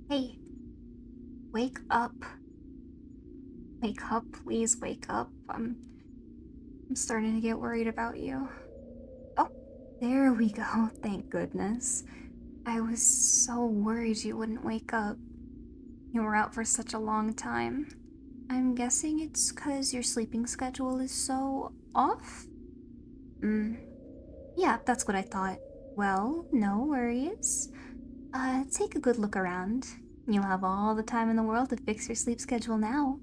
Hey, wake up. Wake up, please wake up. I'm starting to get worried about you. Oh, there we go. Thank goodness. I was so worried you wouldn't wake up. You were out for such a long time. I'm guessing it's because your sleeping schedule is so off? Mm, yeah, that's what I thought. Well, no worries. Take a good look around. You'll have all the time in the world to fix your sleep schedule now.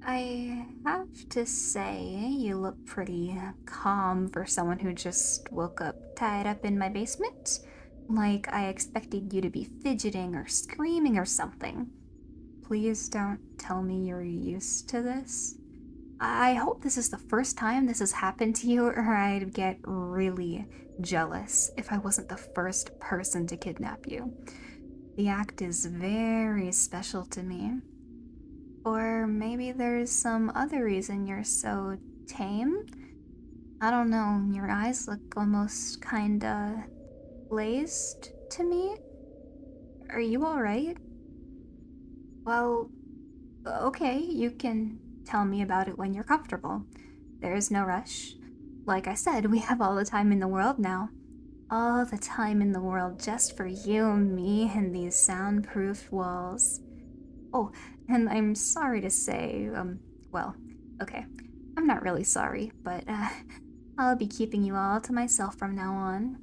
I have to say, you look pretty calm for someone who just woke up tied up in my basement. Like I expected you to be fidgeting or screaming or something. Please don't tell me you're used to this. I hope this is the first time this has happened to you, or I'd get really jealous if I wasn't the first person to kidnap you. The act is very special to me. Or maybe there's some other reason you're so tame? I don't know, your eyes look almost kinda glazed to me. Are you alright? Well, okay, you can tell me about it when you're comfortable. There's no rush. Like I said, we have all the time in the world now. All the time in the world just for you and me and these soundproof walls. Oh, and I'm sorry to say, well, okay. I'm not really sorry, but I'll be keeping you all to myself from now on.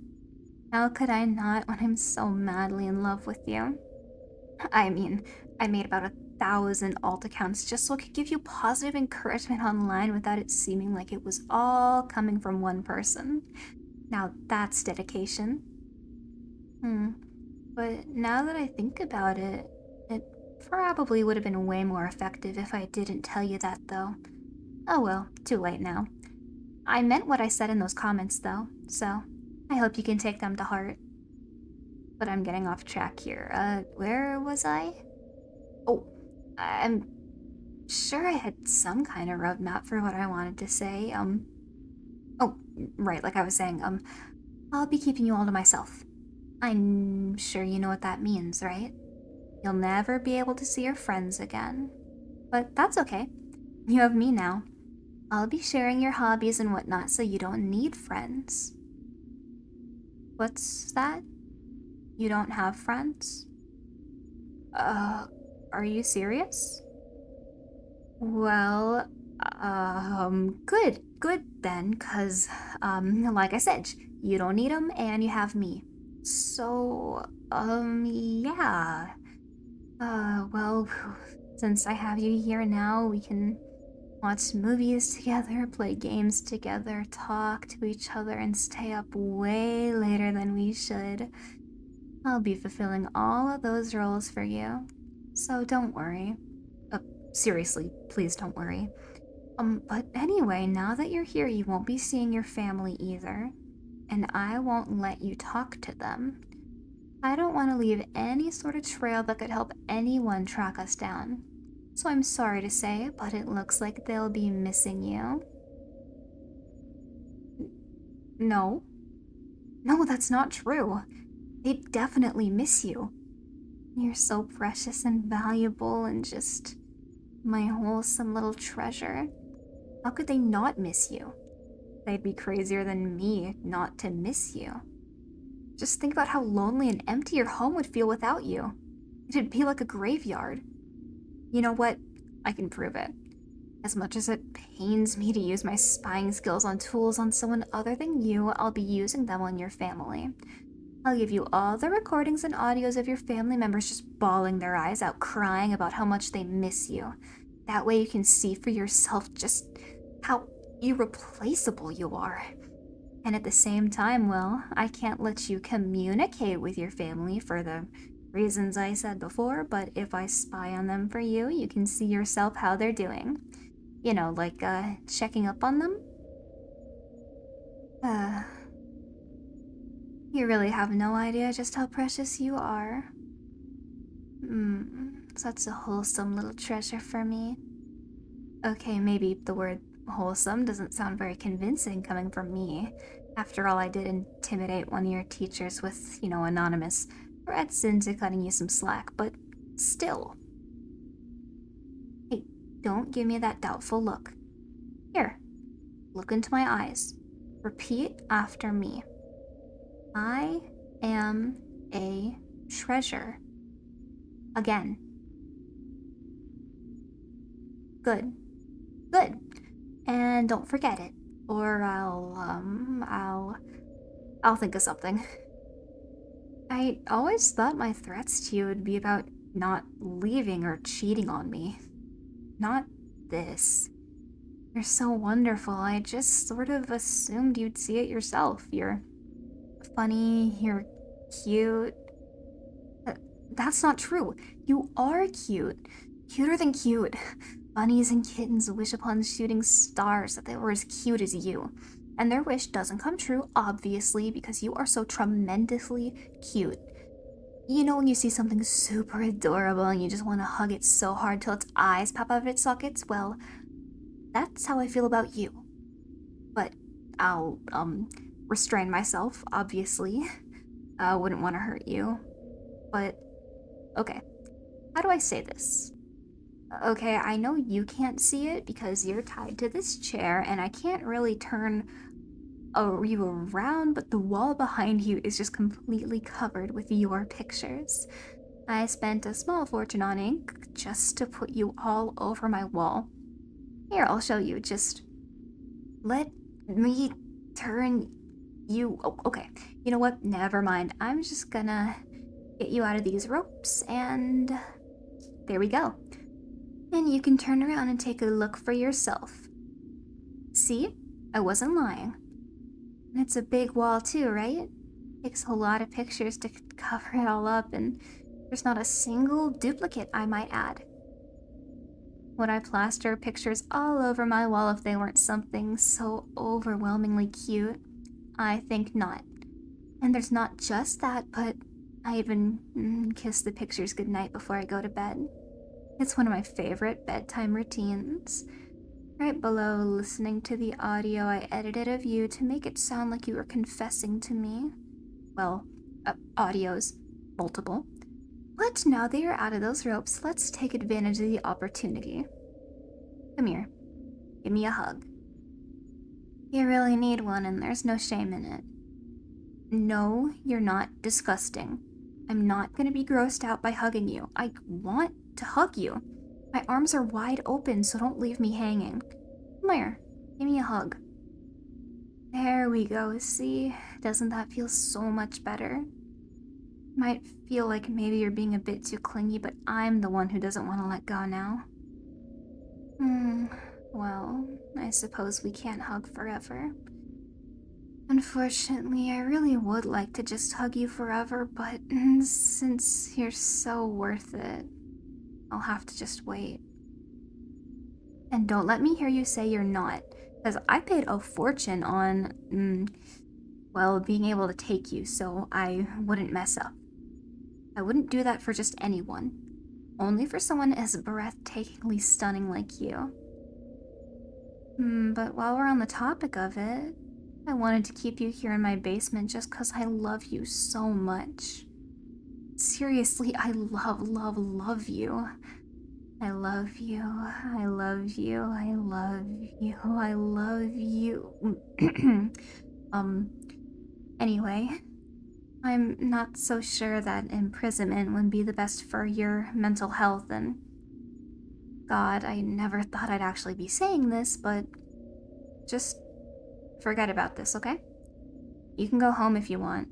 How could I not when I'm so madly in love with you? I mean, I made about 1,000 alt accounts just so I could give you positive encouragement online without it seeming like it was all coming from one person. Now that's dedication. Hmm. But now that I think about it, it probably would have been way more effective if I didn't tell you that, though. Oh well, too late now. I meant what I said in those comments, though, so I hope you can take them to heart. But I'm getting off track here. Where was I? Oh, I'm sure I had some kind of roadmap for what I wanted to say. Oh, right, like I was saying, I'll be keeping you all to myself. I'm sure you know what that means, right? You'll never be able to see your friends again. But that's okay. You have me now. I'll be sharing your hobbies and whatnot so you don't need friends. What's that? You don't have friends? Uh, are you serious? Well, good then, cause, like I said, you don't need them and you have me. So, yeah. Well, since I have you here now, we can watch movies together, play games together, talk to each other, and stay up way later than we should. I'll be fulfilling all of those roles for you. So don't worry. Uh, Seriously, please don't worry. But anyway, now that you're here, you won't be seeing your family either. And I won't let you talk to them. I don't want to leave any sort of trail that could help anyone track us down. So I'm sorry to say, but it looks like they'll be missing you. No. No, that's not true. They definitely miss you. You're so precious and valuable and just my wholesome little treasure. How could they not miss you? They'd be crazier than me not to miss you. Just think about how lonely and empty your home would feel without you. It'd be like a graveyard. You know what? I can prove it. As much as it pains me to use my spying skills on tools on someone other than you, I'll be using them on your family. I'll give you all the recordings and audios of your family members just bawling their eyes out, crying about how much they miss you. That way you can see for yourself just how irreplaceable you are. And at the same time, well, I can't let you communicate with your family for the reasons I said before, but if I spy on them for you, you can see yourself how they're doing. You know, like, checking up on them? Uh, you really have no idea just how precious you are. Such a wholesome little treasure for me. Okay, maybe the word wholesome doesn't sound very convincing coming from me. After all, I did intimidate one of your teachers with, anonymous threats into cutting you some slack, but still. Hey, don't give me that doubtful look. Here, look into my eyes. Repeat after me. I am a treasure. Again. Good. Good. And don't forget it, or I'll think of something. I always thought my threats to you would be about not leaving or cheating on me. Not this. You're so wonderful. I just sort of assumed you'd see it yourself. You're funny, you're cute. That's not true. You are cute. Cuter than cute. Bunnies and kittens wish upon shooting stars that they were as cute as you. And their wish doesn't come true, obviously, because you are so tremendously cute. You know when you see something super adorable and you just want to hug it so hard till its eyes pop out of its sockets? Well, that's how I feel about you. But I'll, restrain myself, obviously. I wouldn't want to hurt you. But, okay. How do I say this? Okay, I know you can't see it because you're tied to this chair and I can't really turn you around, but the wall behind you is just completely covered with your pictures. I spent a small fortune on ink just to put you all over my wall. Here, I'll show you. Just let me turn you. Oh, okay. You know what? Never mind. I'm just gonna get you out of these ropes, and there we go. And you can turn around and take a look for yourself. See? I wasn't lying. And it's a big wall too, right? Takes a lot of pictures to cover it all up, and there's not a single duplicate, I might add. Would I plaster pictures all over my wall if they weren't something so overwhelmingly cute? I think not. And there's not just that, but I even kiss the pictures goodnight before I go to bed. It's one of my favorite bedtime routines. Right below listening to the audio I edited of you to make it sound like you were confessing to me. Well, audios. Multiple. But now that you're out of those ropes, let's take advantage of the opportunity. Come here. Give me a hug. You really need one, and there's no shame in it. No, you're not disgusting. I'm not gonna be grossed out by hugging you. I want to hug you. My arms are wide open, so don't leave me hanging. Come here, give me a hug. There we go, see? Doesn't that feel so much better? Might feel like maybe you're being a bit too clingy, but I'm the one who doesn't want to let go now. Well, I suppose we can't hug forever. Unfortunately, I really would like to just hug you forever, but since you're so worth it, I'll have to just wait. And don't let me hear you say you're not, because I paid a fortune on, well, being able to take you, so I wouldn't mess up. I wouldn't do that for just anyone. Only for someone as breathtakingly stunning like you. But while we're on the topic of it, I wanted to keep you here in my basement just because I love you so much. Seriously, I love you. I love you. I love you. I love you. I love you. Anyway, I'm not so sure that imprisonment would be the best for your mental health, and God, I never thought I'd actually be saying this, but just forget about this, okay? You can go home if you want.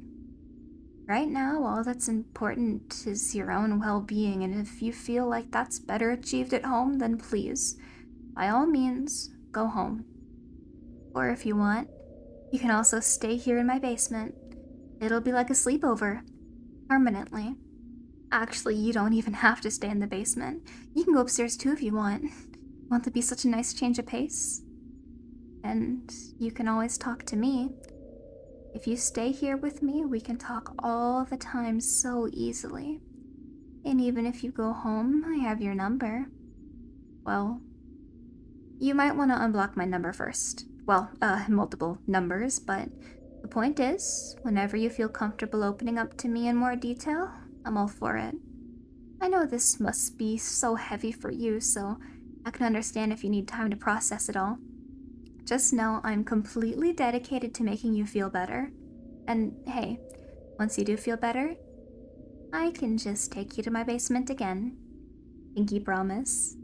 Right now, all that's important is your own well-being, and if you feel like that's better achieved at home, then please, by all means, go home. Or if you want, you can also stay here in my basement. It'll be like a sleepover. Permanently. Actually, you don't even have to stay in the basement. You can go upstairs too if you want. Want to be such a nice change of pace? And you can always talk to me. If you stay here with me, we can talk all the time so easily. And even if you go home, I have your number. Well, you might want to unblock my number first. Well, multiple numbers, but the point is, whenever you feel comfortable opening up to me in more detail, I'm all for it. I know this must be so heavy for you, so I can understand if you need time to process it all. Just know I'm completely dedicated to making you feel better. And hey, once you do feel better, I can just take you to my basement again. Pinky promise.